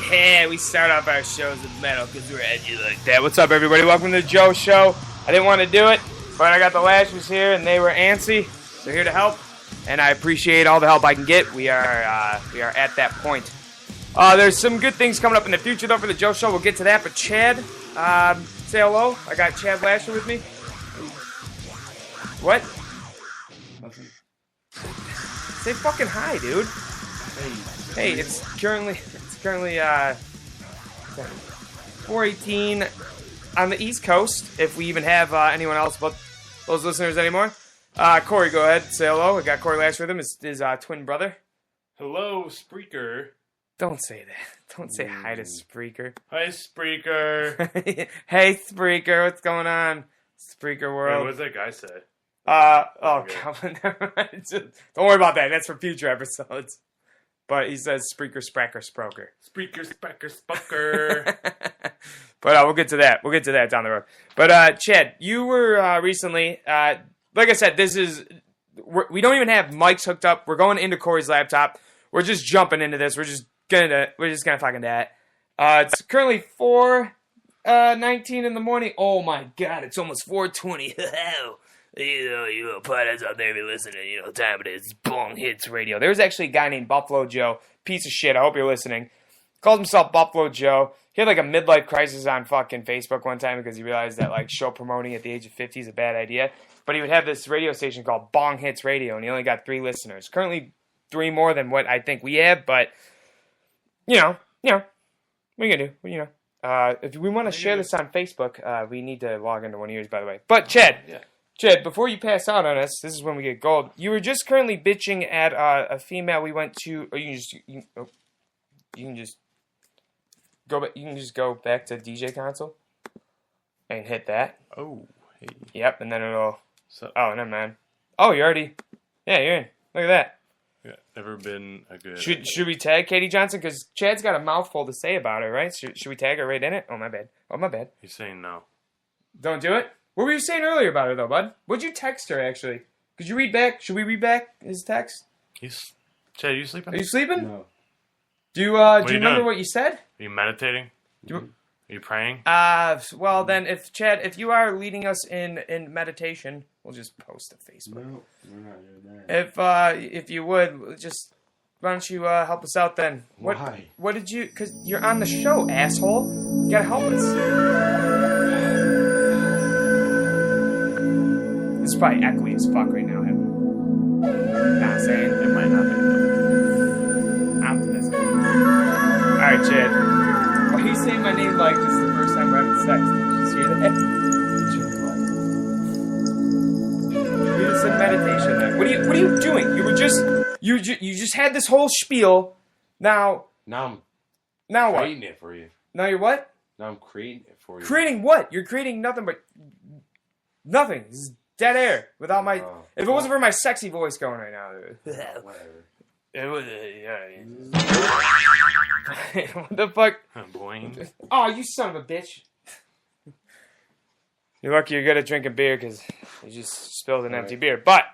Yeah, we start off our shows with metal because we're edgy like that. What's up, everybody? Welcome to the Joe Show. I didn't want to do it, but I got the Lashers here, and they were antsy. They're here to help, and I appreciate all the help I can get. We are at that point. There's some good things coming up in the future, though, for the Joe Show. We'll get to that. But Chad, say hello. I got Chad Lasher with me. What? Nothing. Say fucking hi, dude. Hey, it's currently 4:18 on the East Coast, if we even have anyone else but those listeners anymore. Corey, go ahead, say hello. I got Corey Lash with him, his twin brother. Hello, Spreaker. Don't say that. Don't say hi to Spreaker. Hi, Spreaker. Hey, Spreaker, what's going on? Spreaker world. Wait, what does that guy say? God, never mind. Don't worry about that. That's for future episodes. But he says Spreaker, Spracker, Sproker. Spreaker, Spracker, Spucker. But we'll get to that. We'll get to that down the road. But Chad, you were recently, like I said, we don't even have mics hooked up. We're going into Corey's laptop. We're just jumping into this. We're just gonna fucking do that. It's currently 4:19 in the morning. Oh my God, it's almost 4:20. You potheads out there, if you're listening, you know what time it is. Bong Hits Radio. There was actually a guy named Buffalo Joe, piece of shit, I hope you're listening. Called himself Buffalo Joe. He had like a midlife crisis on fucking Facebook one time because he realized that like show promoting at the age of 50 is a bad idea. But he would have this radio station called Bong Hits Radio, and he only got 3 listeners. Currently 3 more than what I think we have, but, you know, what are you going to do? You know, if we want to share this on Facebook, we need to log into one of yours, by the way. But, Chad. Yeah. Chad, before you pass out on us, this is when we get gold. You were just currently bitching at a female we went to. Or you can just go back. You can just go back to DJ console and hit that. Oh, hey. Yep, and then it'll. So, oh, never mind. Oh, you're already. Yeah, you're in. Look at that. Yeah, never been a good. Should we tag Katie Johnson? Because Chad's got a mouthful to say about her, right? Should we tag her right in it? Oh, my bad. He's saying no. Don't do it. What were you saying earlier about her, though, bud? What'd you text her, actually? Could you read back? Should we read back his text? Chad, are you sleeping? Are you sleeping? No. Do you remember doing? what you said? Are you meditating? Are you praying? Well, then, if you are leading us in meditation, we'll just post to Facebook. No, we're not doing that. If you would, just, why don't you help us out, then? Why? What did you, because you're on the show, asshole. You gotta help us. It's probably echoey as fuck right now. Not saying it might not be. Optimism. Alright, Chad. Why are you saying my name like this is the first time we're having sex? Did you just hear that? You just said meditation then. What are you doing? You were just you just had this whole spiel. Now Now what? I'm creating it for you. Now you're what? Now I'm creating it for you. Creating what? You're creating nothing but nothing. This is dead air without my. If it wasn't for my sexy voice going right now, Whatever. it would. What the fuck? Boing. Oh, you son of a bitch! You're lucky you're good at drinking beer because you just spilled an empty beer. But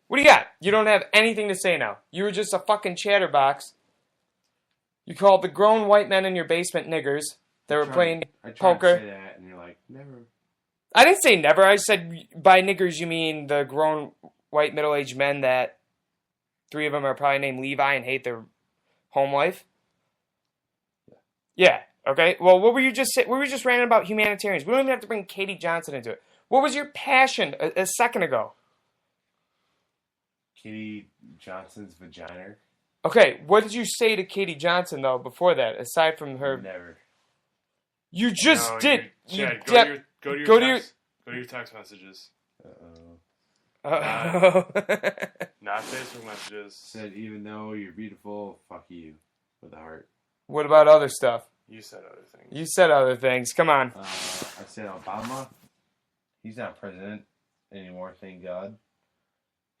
what do you got? You don't have anything to say now. You were just a fucking chatterbox. You called the grown white men in your basement niggers. They were playing I tried poker. to say that, and you're like, never. I didn't say never. I said by niggers you mean the grown white middle-aged men that 3 of them are probably named Levi and hate their home life. Yeah. Okay. Well, what were you just saying? We were just ranting about humanitarians. We don't even have to bring Katie Johnson into it. What was your passion a second ago? Katie Johnson's vagina. Okay. What did you say to Katie Johnson though before that? Aside from her, Never. you just No, did. Chad, go to your text messages. Uh-oh. Not Facebook messages. Said, even though you're beautiful, fuck you. With a heart. What about other stuff? You said other things. You said other things. Come on. I said Obama. He's not president anymore, thank God.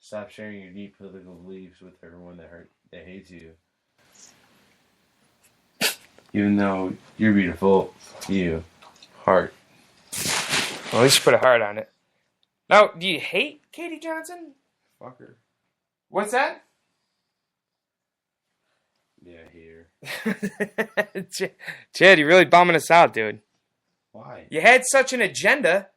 Stop sharing your deep political beliefs with everyone that hates you. Even though you're beautiful, you. Heart. Well, at least you put a heart on it. Now, do you hate Katie Johnson? Fuck her. What's that? Yeah, I hate her. Chad, you're really bumming us out, dude. Why? You had such an agenda.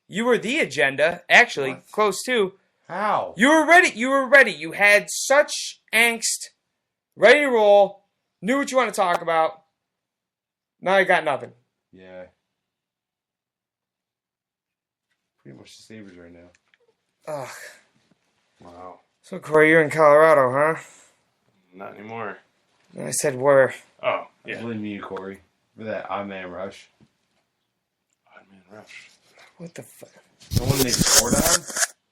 You were the agenda. Actually, What? close to. How? You were ready. You were ready. You had such angst. Ready to roll. Knew what you want to talk about. Now you got nothing. Yeah. Pretty much the Sabres right now. Ugh. Wow. So, Corey, you're in Colorado, huh? Not anymore. I said where. Oh, I yeah. blame you, Corey, for that odd man rush. Odd man rush. What the fuck? The one they scored on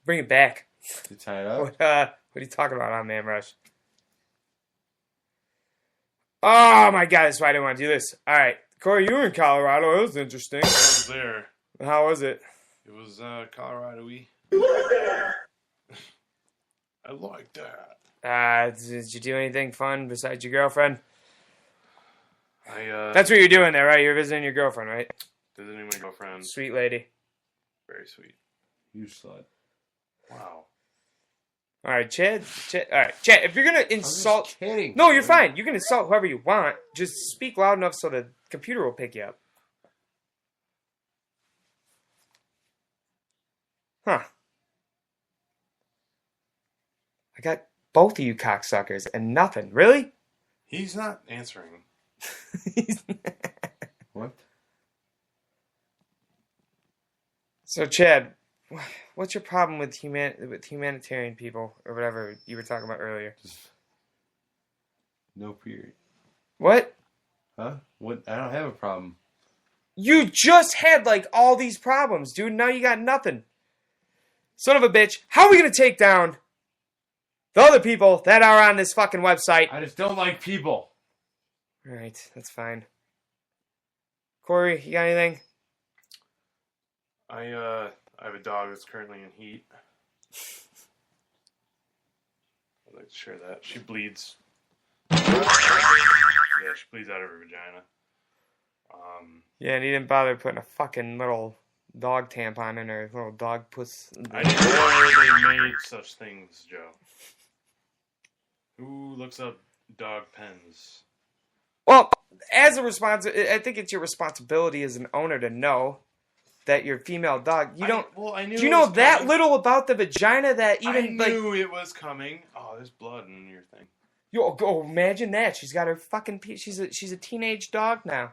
Bring it back. to tie it up. What are you talking about on Man Rush? Oh my god, that's why I didn't want to do this. Alright, Corey, you were in Colorado. It was interesting. I was there. How was it? It was Colorado-y. I like that. Did you do anything fun besides your girlfriend? I That's what you're doing there, right? You're visiting your girlfriend, right? visiting my girlfriend. Sweet lady. Very sweet. You slut. Wow. Alright, Chad. Alright, Chad, if you're gonna I'm insult... just kidding. No, you're Corey. fine. You can insult whoever you want. Just speak loud enough so the computer will pick you up. Huh. I got both of you cocksuckers and nothing. Really? He's not answering. What? So, Chad, what's your problem with humanitarian people or whatever you were talking about earlier? Just no period. What? Huh? What? I don't have a problem. You just had like all these problems, dude. Now you got nothing. Son of a bitch. How are we going to take down the other people that are on this fucking website? I just don't like people. Alright, that's fine. Corey, you got anything? I have a dog that's currently in heat. I'd like to share that. She bleeds. Yeah, she bleeds out of her vagina. Yeah, and he didn't bother putting a fucking little dog tampon in her little dog puss. I didn't know they made such things, Joe. Who looks up dog pens? Well, as a I think it's your responsibility as an owner to know that your female dog. You don't. I knew Do you it know was that coming. little about the vagina that even I like? knew it was coming. Oh, there's blood in your thing. Yo, go imagine that. She's got her fucking. She's a teenage dog now.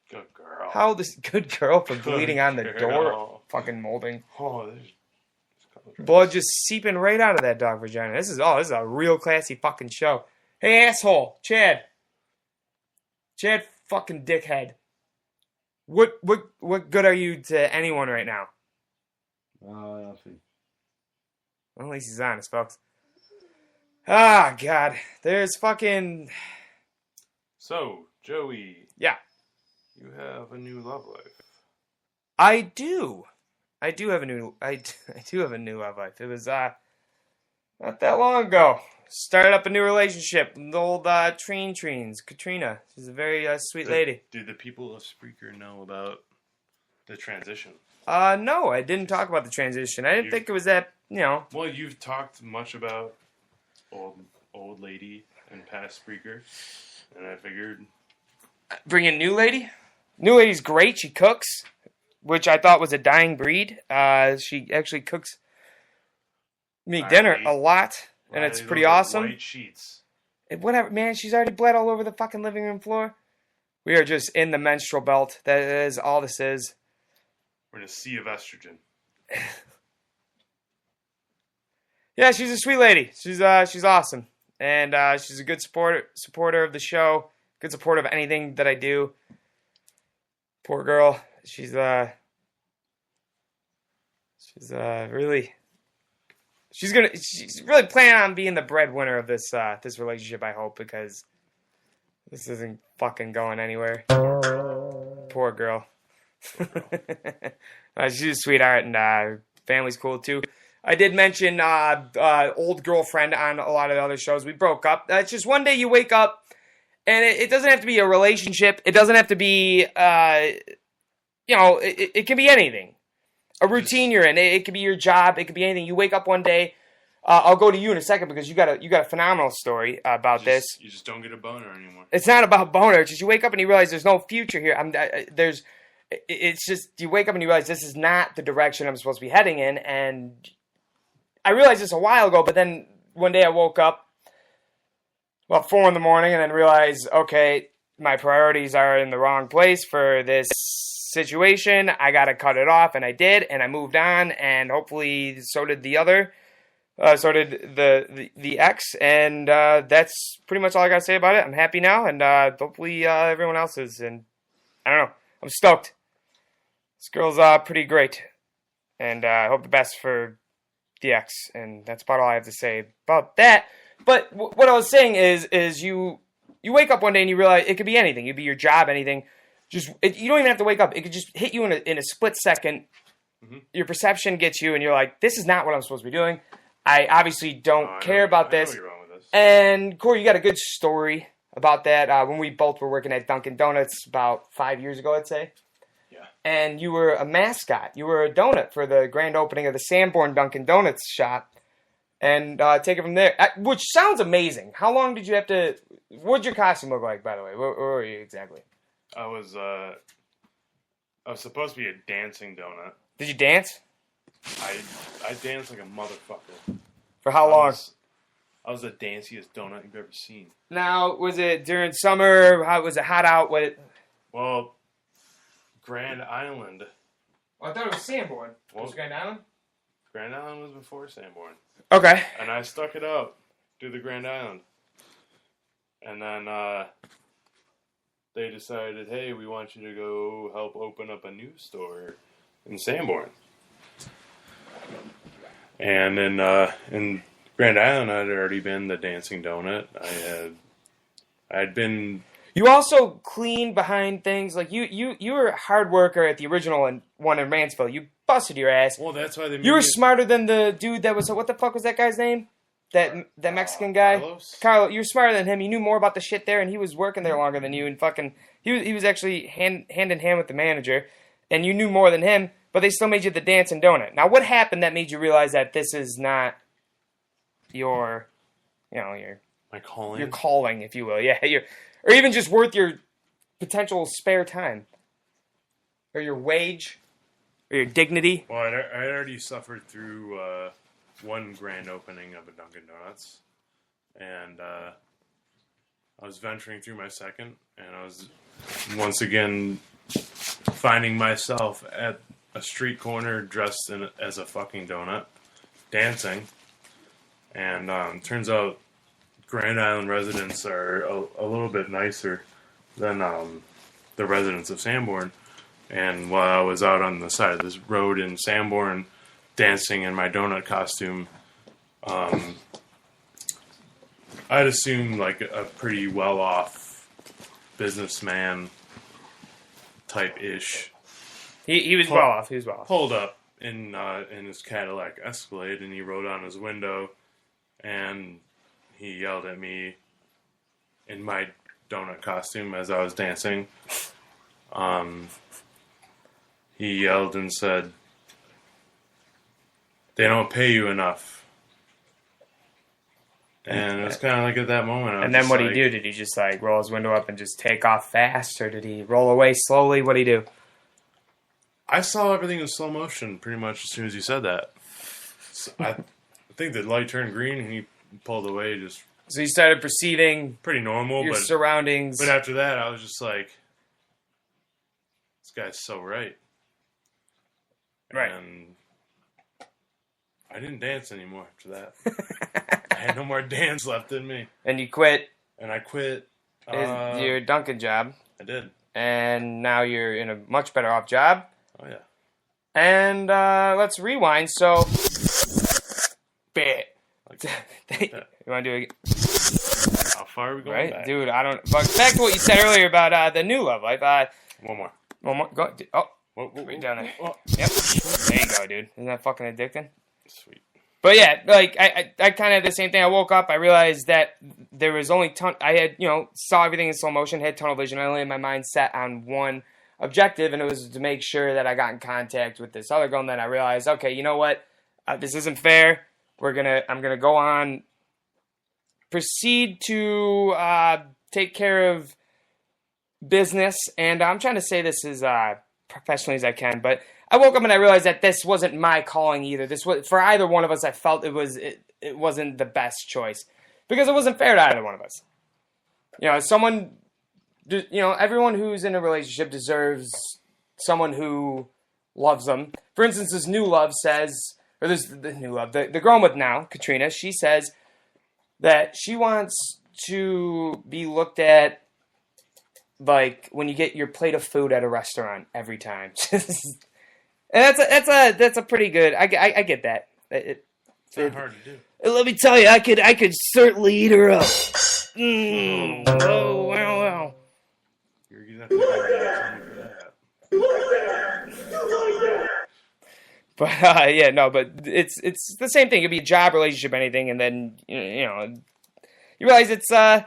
Good girl. How old is good girl for Good bleeding on the door? girl. Fucking molding. Oh, there's a couple of Blood just seeping right out of that dog vagina. This is a real classy fucking show. Hey, asshole, Chad. Chad, fucking dickhead. What good are you to anyone right now? Nothing. Well, at least he's honest, folks. Ah, God. There's fucking... So, Joey. Yeah. You have a new love life. I do. I do have a new love life. It was not that long ago. Started up a new relationship with the old Treens, Katrina. She's a very sweet lady. Did the people of Spreaker know about the transition? No, I didn't talk about the transition. I didn't think it was that, Well, you've talked much about old lady and past Spreaker, and I figured... Bring in new lady? New lady's great. She cooks, which I thought was a dying breed. She actually cooks me dinner a lot, and it's pretty awesome. White sheets. Whatever, man. She's already bled all over the fucking living room floor. We are just in the menstrual belt. That is all this is. We're in a sea of estrogen. Yeah, she's a sweet lady. She's awesome, and she's a good supporter of the show. Good supporter of anything that I do. Poor girl. She's really planning on being the breadwinner of this relationship, I hope, because this isn't fucking going anywhere. Poor girl. She's a sweetheart, and family's cool too. I did mention old girlfriend on a lot of the other shows. We broke up. It's just one day you wake up, and it doesn't have to be a relationship. It doesn't have to be, it can be anything. A routine you're in. It could be your job. It could be anything. You wake up one day, I'll go to you in a second because you got a phenomenal story about this. You just don't get a boner anymore. It's not about boner. It's just you wake up and you realize there's no future here. It's just you wake up and you realize this is not the direction I'm supposed to be heading in. And I realized this a while ago, but then one day I woke up about 4 a.m. and then realized, okay, my priorities are in the wrong place for this situation. I got to cut it off, and I did, and I moved on, and hopefully so did the other. So did the ex, and that's pretty much all I got to say about it. I'm happy now, and hopefully everyone else is, and I don't know. I'm stoked. This girl's pretty great, and I hope the best for the ex, and that's about all I have to say about that. But what I was saying is you wake up one day and you realize it could be anything. It could be your job, anything. You don't even have to wake up. It could just hit you in a split second. Mm-hmm. Your perception gets you, and you're like, this is not what I'm supposed to be doing. I obviously don't care about this. I know you're wrong with this. And Corey, you got a good story about that. When we both were working at Dunkin' Donuts about 5 years ago, I'd say. Yeah. And you were a mascot. You were a donut for the grand opening of the Sanborn Dunkin' Donuts shop. And take it from there, which sounds amazing. How long did you have to? What'd your costume look like, by the way? Where were you exactly? I was supposed to be a dancing donut. Did you dance? I danced like a motherfucker. For how long? I was the danciest donut you've ever seen. Now, was it during summer? How was it hot out? Well, Grand Island. Oh, I thought it was Sanborn. Well, was it Grand Island? Grand Island was before Sanborn. Okay. And I stuck it out to the Grand Island. And then they decided, hey, we want you to go help open up a new store in Sanborn. And in Grand Island, I'd already been the dancing donut. I'd been. You also cleaned behind things like you were a hard worker at the original one in Mansfield. You busted your ass. Well, that's why they. You were smarter than the dude that was. What the fuck was that guy's name? That Mexican guy. Carlos. You were smarter than him. You knew more about the shit there, and he was working there longer than you. And fucking, he was actually hand in hand with the manager, and you knew more than him. But they still made you the dancing donut. Now, what happened that made you realize that this is not your my calling? Your calling, if you will. Yeah, or even just worth your potential spare time. Or your wage. Or your dignity. Well, I already suffered through one grand opening of a Dunkin' Donuts. And I was venturing through my second. And I was once again finding myself at a street corner dressed as a fucking donut. Dancing. And turns out Grand Island residents are a little bit nicer than the residents of Sanborn. And while I was out on the side of this road in Sanborn dancing in my donut costume, I'd assume like a pretty well-off businessman type-ish. He was well off. He was well off. Pulled up in his Cadillac Escalade, and he rolled down his window, and he yelled at me in my donut costume as I was dancing. He yelled and said, "They don't pay you enough." And it's kind of like at that moment. And then what did he do? Did he just like roll his window up and just take off fast, or did he roll away slowly? What did he do? I saw everything in slow motion pretty much as soon as he said that. So I think the light turned green and he pulled away just. So you started perceiving pretty normal, your surroundings. But after that, I was just like, "This guy's so right." Right. And I didn't dance anymore after that. I had no more dance left in me. And you quit. And I quit your Dunkin' job. I did. And now you're in a much better off job. Oh, yeah. And let's rewind. So, bit. You want to do it? How far are we going right? back? Dude, I don't... But back to what you said earlier about the new love life. One more. One more. Go. Oh. Right down there. Oh. Yep. There you go, dude. Isn't that fucking addicting? Sweet. But yeah, like I kind of had the same thing. I woke up, I realized that there was only I had, saw everything in slow motion, had tunnel vision. I only had my mind set on one objective, and it was to make sure that I got in contact with this other girl. And then I realized, okay, you know what? This isn't fair. I'm gonna go on, proceed to take care of business, and I'm trying to say this as professionally as I can, but I woke up and I realized that this wasn't my calling either. This was for either one of us. I felt it wasn't the best choice because it wasn't fair to either one of us. Everyone who's in a relationship deserves someone who loves them. For instance, this new love says, or this the new love, the girl I'm with now, Katrina, she says that she wants to be looked at like when you get your plate of food at a restaurant every time. And that's a pretty good. I get that. It's not hard to do. Let me tell you, I could certainly eat her up. Oh, wow. You're gonna have to pay something for that. But but it's the same thing. It could be a job, relationship, anything, and then you realize it's kind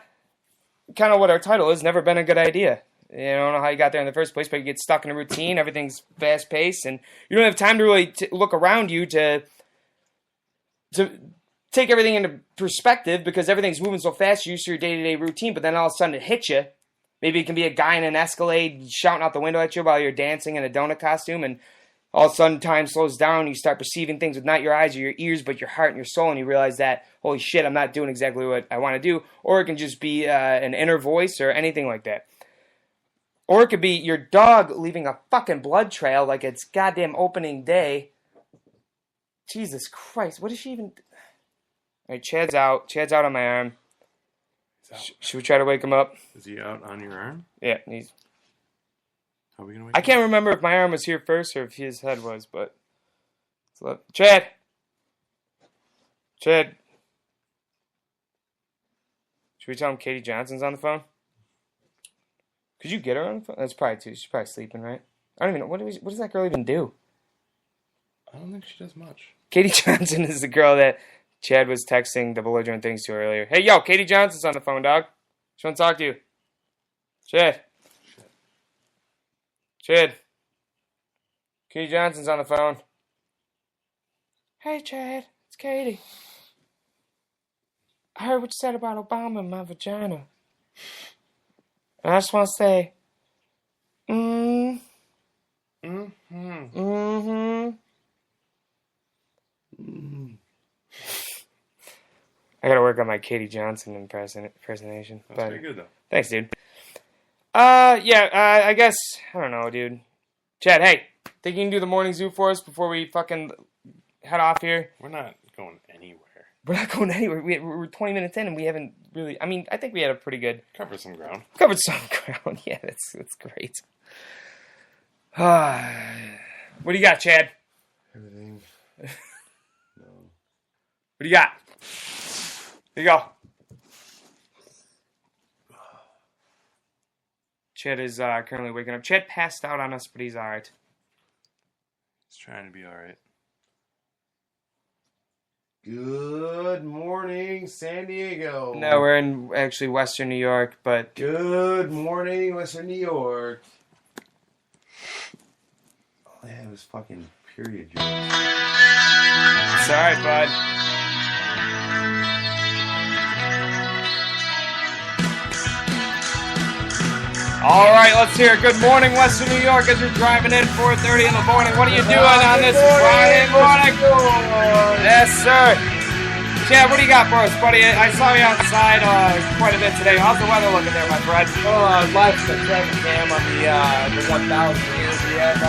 of what our title is. Never been a good idea. I don't know how you got there in the first place, but you get stuck in a routine. Everything's fast paced, and you don't have time to really look around you to take everything into perspective because everything's moving so fast. You're used to your day-to-day routine, but then all of a sudden it hits you. Maybe it can be a guy in an Escalade shouting out the window at you while you're dancing in a donut costume, and all of a sudden time slows down. You start perceiving things with not your eyes or your ears, but your heart and your soul, and you realize that, holy shit, I'm not doing exactly what I want to do. Or it can just be an inner voice or anything like that. Or it could be your dog leaving a fucking blood trail like it's goddamn opening day. Jesus Christ, what is she even... All right, Chad's out. Chad's out on my arm. Should we try to wake him up? Is he out on your arm? Yeah, he's... How are we gonna wake I can't remember if my arm was here first or if his head was, but... Chad! Chad! Should we tell him Katie Johnson's on the phone? Could you get her on the phone? That's probably too. She's probably sleeping, right? I don't even know. What does that girl even do? I don't think she does much. Katie Johnson is the girl that Chad was texting the belligerent things to earlier. Hey, yo, Katie Johnson's on the phone, dog. She wants to talk to you. Chad. Katie Johnson's on the phone. Hey, Chad. It's Katie. I heard what you said about Obama in my vagina. And I just want to say, I gotta work on my Katie Johnson impersonation. That's pretty good, though. Thanks, dude. I guess, I don't know, dude. Chad, hey, think you can do the morning zoo for us before we fucking head off here? We're not going anywhere. We're not going anywhere. We're 20 minutes in and we haven't really... I mean, I think we had a pretty good... Covered some ground. Covered some ground. Yeah, that's great. What do you got, Chad? Everything. No. What do you got? Here you go. Chad is currently waking up. Chad passed out on us, but he's alright. He's trying to be alright. Good morning, San Diego. No, we're in actually Western New York, but... Good morning, Western New York. All I had was fucking period jokes. It's alright, bud. Alright, let's hear it. Good morning, Western New York, as you're driving in 4:30 in the morning. What are you doing on this Friday morning? Yes, sir. Chad, what do you got for us, buddy? I saw you outside quite a bit today. How's the weather looking there, my friend? Live the traffic cam on the 1000 here. We have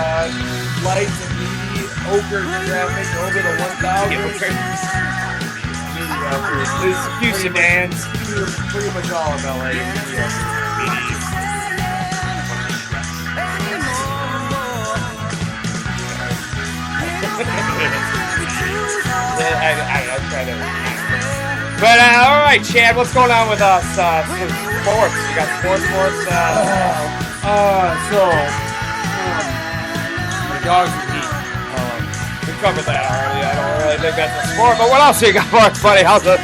lights and the ochre traffic over the 1000. There's a few sedans. Pretty much all of LA. I try to. But all right, Chad, what's going on with us? Sports. You got sports. My dogs are heat. We covered that already. I don't really think that's a sport. But what else you got for us, buddy? How's the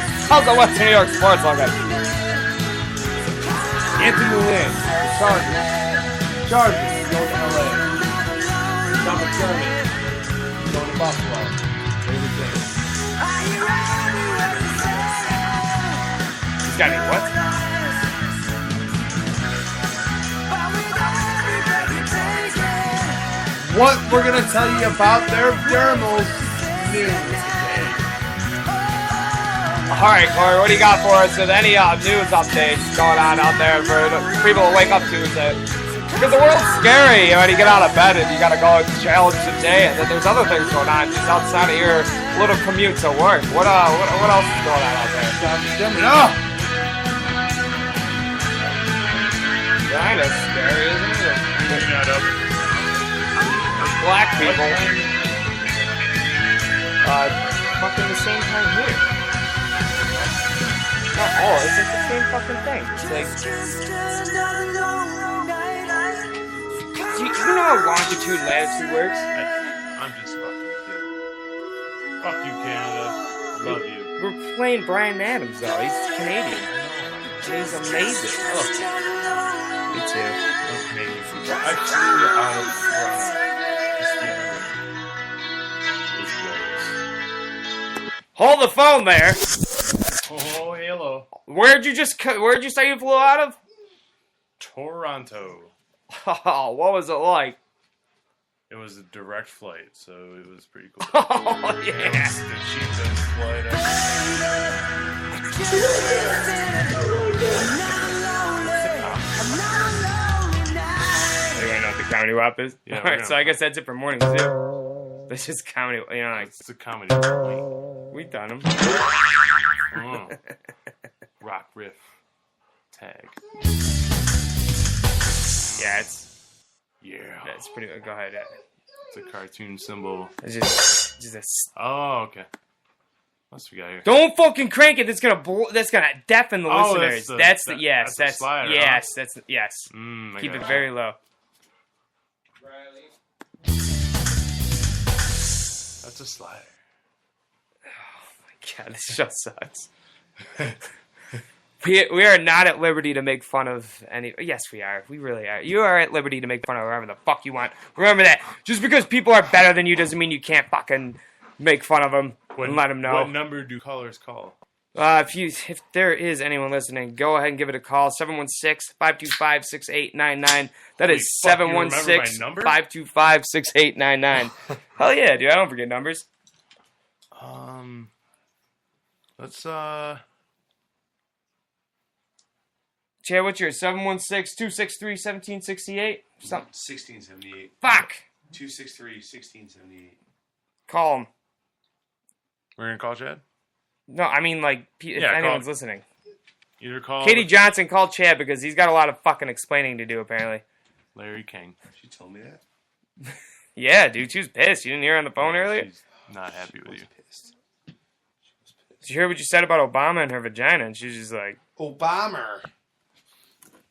Western New York sports looking? Anthony Lynn, Chargers go to LA. Tom McDermott, go to Buffalo. What do we think? He's got me what? What we're gonna tell you about their dermals news today. Alright, Corey, what do you got for us with any news updates going on out there for the people to wake up to? Because the world's scary when you get out of bed and you gotta go and challenge the day, and then there's other things going on just outside of your little commute to work. What else is going on out there? No! Kinda scary, isn't it? Shut up. Black people. Fucking the same time here. Not all, it's like the same fucking thing. It's like, do you know how longitude and latitude works? I'm just fucking kidding. Fuck you, Canada. Love you. We're playing Bryan Adams though, he's Canadian. And he's amazing. Oh. Me too. Amazing. I flew out of Toronto. Hold the phone there. Oh, hello. Where'd you say you flew out of? Toronto. Oh, what was it like? It was a direct flight, so it was pretty cool. Oh, It yeah. was the cheapest flight ever. You wanna know what the comedy wap is? Yeah, Alright, so I guess that's it for mornings too. This is comedy, you know, like, It's a comedy point. we've done them. Oh. Rock riff tag. Yeah, it's pretty. Go ahead. It's a cartoon symbol. It's just a. Oh, okay. What's we got here? Don't fucking crank it. That's gonna deafen the Oh, listeners. that's the slider, yes. huh? That's yes. I Keep got it you. very low. That's a slider. God, this show sucks. We are not at liberty to make fun of any. Yes, we are. We really are. You are at liberty to make fun of whoever the fuck you want. Remember that. Just because people are better than you doesn't mean you can't fucking make fun of them and let them know. What number do callers call? If there is anyone listening, go ahead and give it a call. 716-525-6899. That is Wait, fuck, you remember my number? 716-525-6899. Hell yeah, dude. I don't forget numbers. Let's Chad, what's yours? 716-263-1768? Something. 1678. Fuck! 263-1678. Call him. we're gonna call Chad. No, I mean, like, if Yeah, anyone's call. listening. Either call Katie Johnson called Chad because he's got a lot of fucking explaining to do, apparently. Larry King. She told me that. Yeah, dude, she was pissed. You didn't hear her on the phone earlier? She's not happy with you. Pissed. Did you hear what you said about Obama and her vagina? And she was just like, Obama.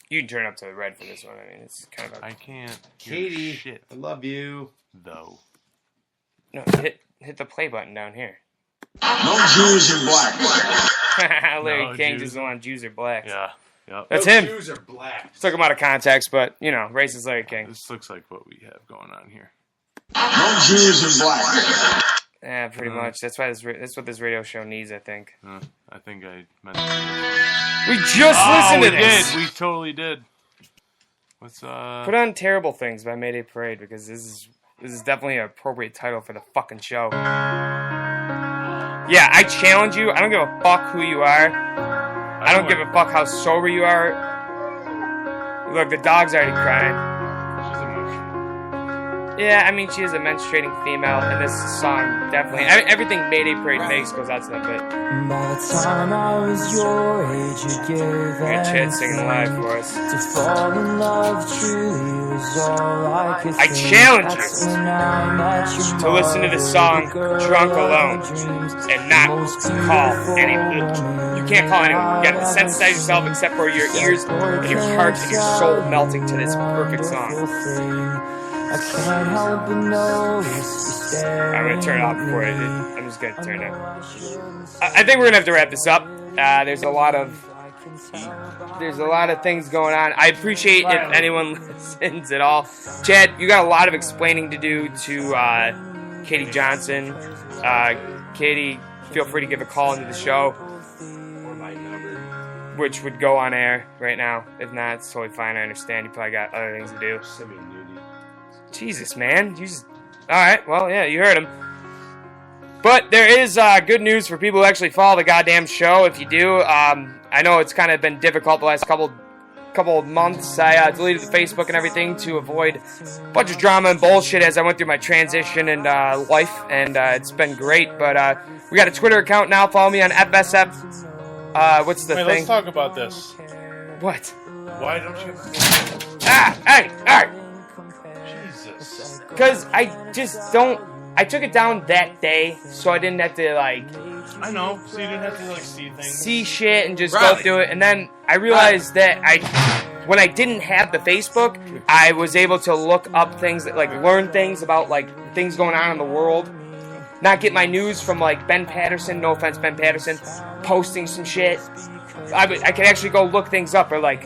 you can turn up to the red for this one. I mean, it's kind of I can't. hear Katie, Shit, I love you. though. No, hit the play button down here. No Jews in black. Larry No King Jews. doesn't want Jews or blacks. Yeah. Yep. That's Those him. Jews are black. Took him out of context, but, you know, racist Larry King. This looks like what we have going on here. No Jews in black. Yeah, pretty much. That's why that's what this radio show needs, I think. I think I meant. We just listened to we this. did. We totally did. What's Put on Terrible Things by Mayday Parade because this is definitely an appropriate title for the fucking show. Yeah, I challenge you. I don't give a fuck who you are. I don't give a fuck how sober you are. Look, the dog's already crying. She's emotional. Yeah, I mean, she is a menstruating female, and this song definitely... everything Mayday Parade makes goes out to that bit. By the time I was your age, you gave Got Chad singing live for us. to fall in love truly was all I could I think. challenge you That's when I met your to listen to the song mother, Drunk girl Alone of my dreams, and not the most call beautiful anyone. woman You can't call anyone. You gotta sensitize yourself except for your ears and your heart and your soul melting to this perfect song. I can't help but notice you I'm gonna turn it off before staring at me. I'm just gonna turn it. I think we're gonna have to wrap this up. There's a lot of things going on. I appreciate if anyone listens at all. Chad, you got a lot of explaining to do to Katie Johnson. Katie feel free to give a call into the show, Or my number. which would go on air right now. If not, it's totally fine. I understand. You probably got other things to do. Send me a nudie. Jesus, man. You just... All right. Well, yeah, you heard him. But there is good news for people who actually follow the goddamn show. If you do, I know it's kind of been difficult the last couple of months. I deleted the Facebook and everything to avoid a bunch of drama and bullshit as I went through my transition and life, and it's been great. But we got a Twitter account now. Follow me on FSF. What's the Wait, thing? let's talk about this. What? Why don't you... Hey, all right. Jesus. Because I just don't... I took it down that day, so I didn't have to, like... I know, so you didn't have to, like, see things. see shit and just go Riley. through it. And then I realized that when I didn't have the Facebook, I was able to look up things, like learn things about like things going on in the world. Not get my news from like Ben Patterson, no offense Ben Patterson, posting some shit. I could actually go look things up or like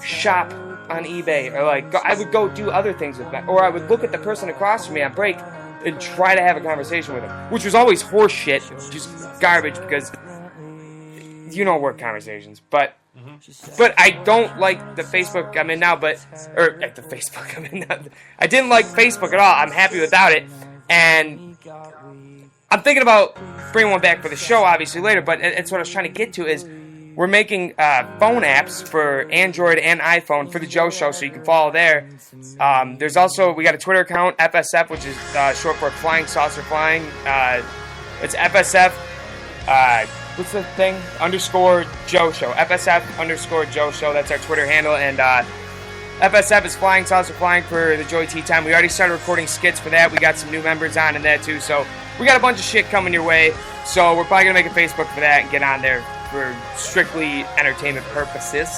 shop on eBay or like I would go do other things with that. Or I would look at the person across from me on break and try to have a conversation with them, which was always horse shit, just garbage because you know work conversations. But I don't like the Facebook I'm in now, the Facebook I'm in now. I didn't like Facebook at all. I'm happy without it, and I'm thinking about bringing one back for the show, obviously later. But it's what I was trying to get to is we're making phone apps for Android and iPhone for the Joe Show, so you can follow there. There's also, we got a Twitter account, FSF, which is short for Flying Saucer Flying. It's FSF, what's the thing? _ Joe Show. FSF _ Joe Show. That's our Twitter handle. And FSF is Flying Saucer Flying for the Joy Tea Time. We already started recording skits for that. We got some new members on in that too. So we got a bunch of shit coming your way. So we're probably going to make a Facebook for that and get on there for strictly entertainment purposes.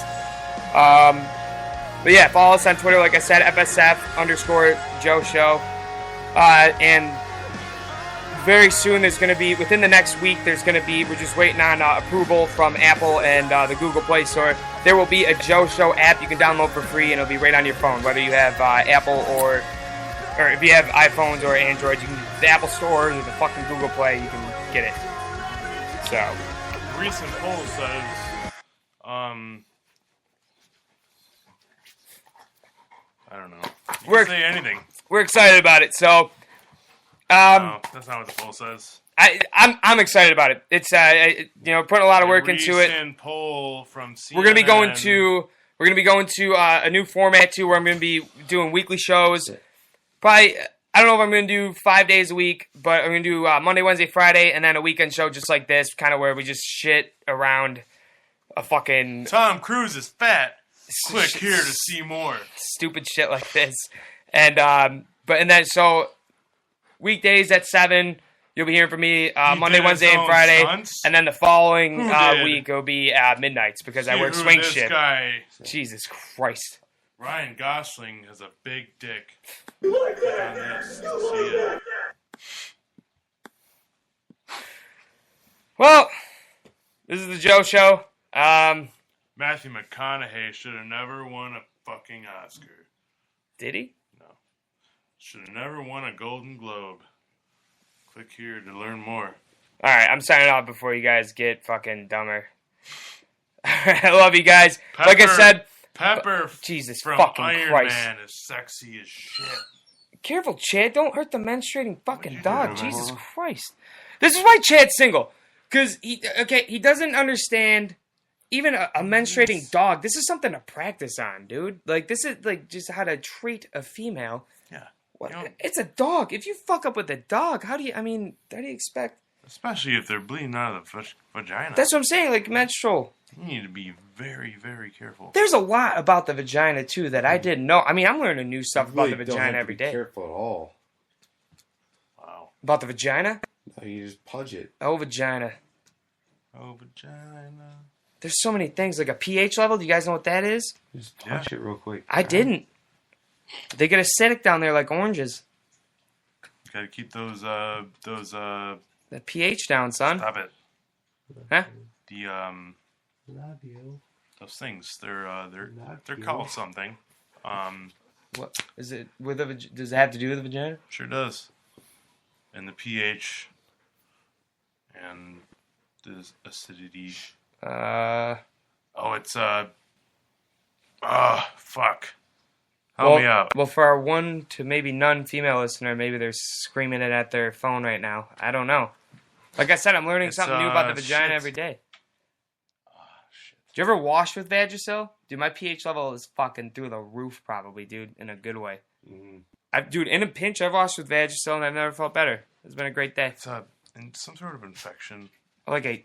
But yeah, follow us on Twitter, like I said, FSF _ Joe Show. And very soon there's going to be, within the next week, we're just waiting on approval from Apple and the Google Play Store. There will be a Joe Show app you can download for free, and it'll be right on your phone, whether you have Apple or if you have iPhones or Android, you can the Apple Store or the fucking Google Play, you can get it. So, A recent poll says, I don't know. You We're- can say anything. we're excited about it. So, No, that's not what the poll says. I'm excited about it. It's putting a lot of work into it. Recent poll from CNN. We're gonna be going to a new format too, where I'm gonna be doing weekly shows. Probably, I don't know if I'm gonna do 5 days a week, but I'm gonna do Monday, Wednesday, Friday, and then a weekend show just like this, kind of where we just shit around a fucking Tom Cruise is fat. Click here to see more. stupid shit like this. And so weekdays at 7. You'll be hearing from me Monday, did Wednesday, his and own Friday, stunts? and then the following Who did? week will be at midnights because I See work who swing this shift. guy, Jesus Christ! Ryan Gosling, has a big dick. Click on this to see it. Well, this is the Joe Show. Matthew McConaughey should have never won a fucking Oscar. Did he? Should have never won a Golden Globe. Click here to learn more. All right, I'm signing off before you guys get fucking dumber. I love you guys. Like I said, Pepper Jesus from fucking Iron Christ. Man is sexy as shit. Careful, Chad. Don't hurt the menstruating fucking you dog. doing, Jesus man? Christ. This is why Chad's single. Because he doesn't understand even a menstruating dog. This is something to practice on, dude. Like, this is like just how to treat a female. Yeah. What? You know- It's a dog. If you fuck up with a dog, how do you expect? Especially if they're bleeding out of the vagina. That's what I'm saying, like menstrual. You need to be very, very careful. There's a lot about the vagina, too, that I didn't know. I mean, I'm learning new stuff about the Really don't vagina have to every be day. Careful at all. Wow. About the vagina? No, you just pudge it. Oh, vagina. Oh, vagina. There's so many things, like a pH level. Do you guys know what that is? Just touch it real quick. I didn't. They get acidic down there like oranges. Gotta keep those, The pH down, son. stop it. Huh? The, Love you. those things, they're Not you. called something. What is it with a? Does it have to do with the vagina? Sure does. And the pH and the acidity. Uh, It's fuck. Help me out. Well, for our one to maybe none female listener, maybe they're screaming it at their phone right now. I don't know. Like I said, I'm learning It's, something new about the vagina shit. every day. Shit. Do you ever wash with Vagisil? Dude, my pH level is fucking through the roof, probably, dude, in a good way. Dude, in a pinch, I've washed with Vagisil and I've never felt better. It's been a great day. It's some sort of infection. Like a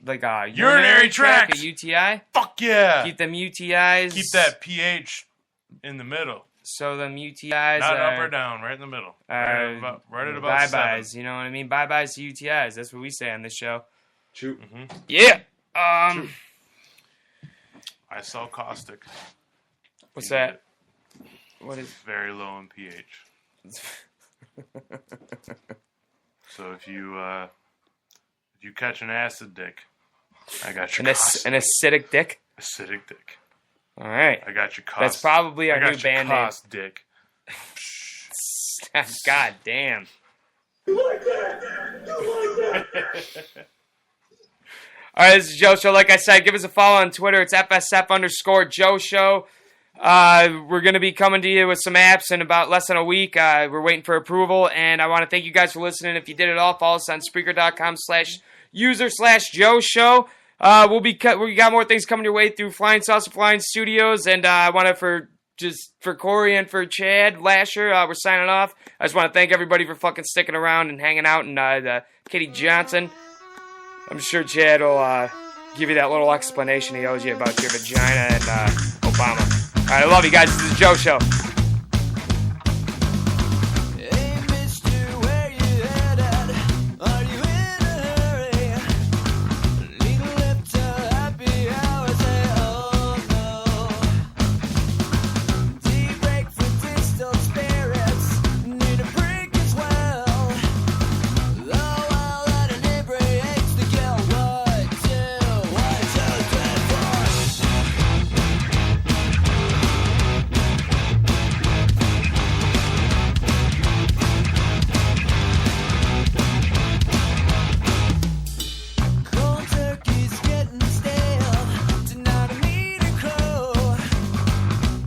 Urinary tract. a UTI. Fuck yeah! Keep them UTIs. Keep that pH in the middle. So them UTIs Not are, up or down, right in the middle. are right at about bye-byes, 7. you know what I mean? Bye-byes to UTIs. That's what we say on this show. True. Yeah. I sell caustic. What's You need that? it. What is? It's very low in pH. So if you catch an acid dick, I got your An caustic. acidic dick? Acidic dick. All right. I got your caustic. That's probably our I got new your band name. caustic dick. God damn. All right, this is Joe Show. Like I said, give us a follow on Twitter. It's FSF_Joe Show. We're going to be coming to you with some apps in about less than a week. We're waiting for approval, and I want to thank you guys for listening. If you did it all, follow us on Spreaker.com/user/Joe Show. We got more things coming your way through Flying Saucer Flying Studios, and I want to for Corey and for Chad Lasher, we're signing off. I just want to thank everybody for fucking sticking around and hanging out, and Katie Johnson. I'm sure Chad will give you that little explanation he owes you about your vagina and Obama. All right, I love you guys. This is the Joe Show. Hey, mister, where you headed? Are you in a hurry? Legal lip to happy hours, say oh no. Tea break for distilled spirits, need a break as well. Oh, well, that inebriates the kill. 1, 2, 1, 2, 3, 4. Cold turkey's getting stale. Tonight I need a crow.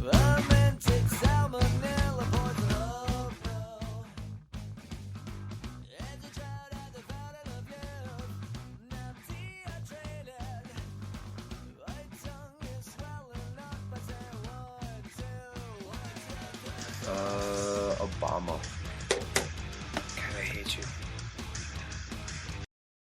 Fermented salmonella poison. Oh no. And you tried at the fountain of youth. Now dehydrated. My tongue is swelling up. I say 1, 2, 1, 2, 3. Obama.